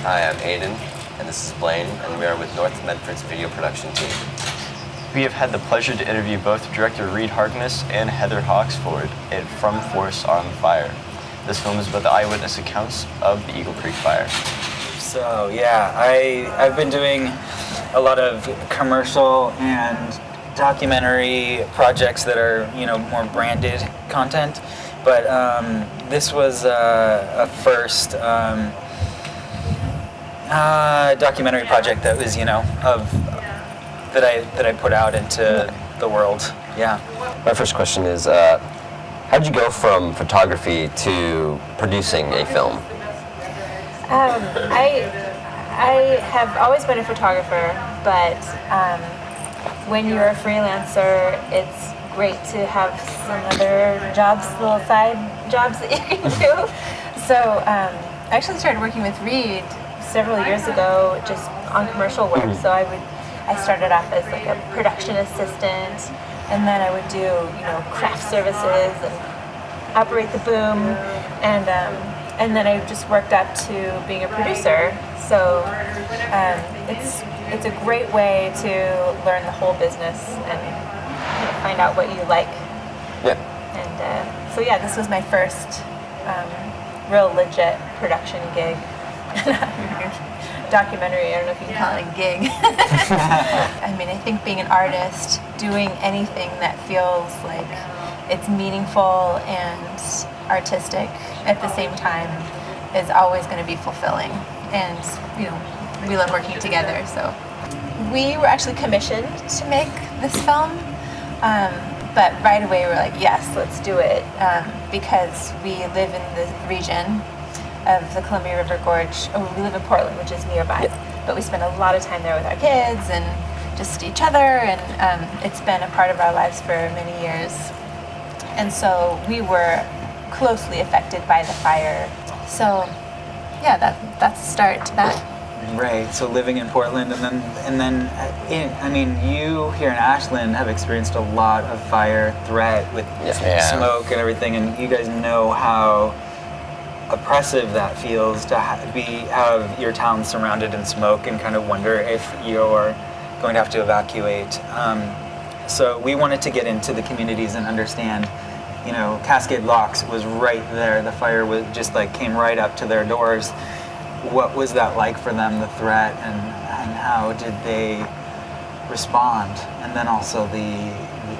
Hi, I'm Aiden, and this is Blaine, and we are with North Medford's video production team. We have had the pleasure to interview both director Reed Harkness and Heather Hawksford in From Forest on Fire. This film is about the eyewitness accounts of the Eagle Creek Fire. So yeah, I've been doing a lot of commercial and documentary projects that are, you know, more branded content, but this was a first documentary project that was, you know, that I put out into the world. Yeah. My first question is, how did you go from photography to producing a film? I have always been a photographer, but when you're a freelancer, it's great to have some other jobs, little side jobs that you can do. So I actually started working with Reed several years ago, just on commercial work. So I started off as like a production assistant, and then I would do, you know, craft services and operate the boom, and then I just worked up to being a producer. So it's a great way to learn the whole business and, you know, find out what you like. Yeah. And so yeah, this was my first real legit production gig. Documentary, I don't know if you can call it a gig. I mean, I think being an artist, doing anything that feels like it's meaningful and artistic at the same time is always going to be fulfilling. And, you know, we love working together, so. We were actually commissioned to make this film, but right away we were like, yes, let's do it, because we live in the region of the Columbia River Gorge. Oh, we live in Portland, which is nearby, but we spend a lot of time there with our kids and just each other, and it's been a part of our lives for many years. And so we were closely affected by the fire. So yeah, that's the start to that. Right. So living in Portland, and then I mean, you here in Ashland have experienced a lot of fire threat with smoke and everything, and you guys know how oppressive that feels to have your town surrounded in smoke and kind of wonder if you're going to have to evacuate. So we wanted to get into the communities and understand, you know, Cascade Locks was right there. The fire was just like came right up to their doors. What was that like for them, the threat, and how did they respond? And then also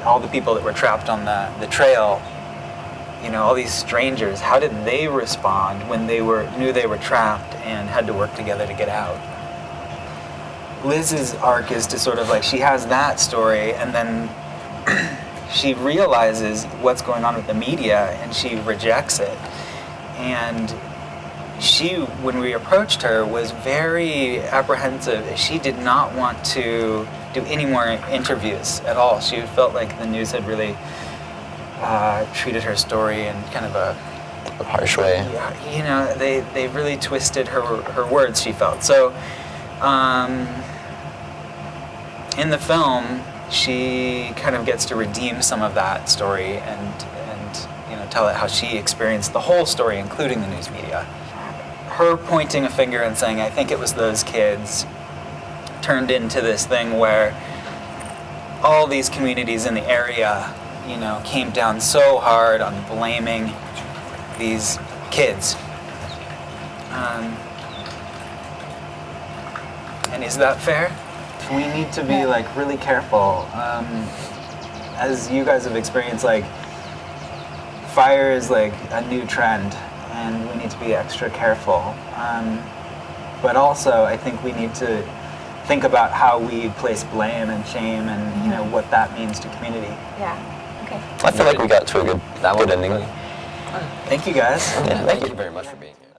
all the people that were trapped on the trail, you know, all these strangers, how did they respond when they knew they were trapped and had to work together to get out? Liz's arc is to sort of like, she has that story, and then she realizes what's going on with the media and she rejects it. And she, when we approached her, was very apprehensive. She did not want to do any more interviews at all. She felt like the news had really treated her story in kind of a harsh way. Yeah, you know, they really twisted her words, she felt. So in the film, she kind of gets to redeem some of that story and you know, tell it how she experienced the whole story, including the news media. Her pointing a finger and saying, I think it was those kids, turned into this thing where all these communities in the area, you know, came down so hard on blaming these kids. And is that fair? We need to be like really careful. As you guys have experienced, like fire is like a new trend, and we need to be extra careful. But also, I think we need to think about how we place blame and shame, and you know what that means to community. Yeah. Okay. I feel like we got to a good ending. Thank you guys. Yeah, thank you very much for being here.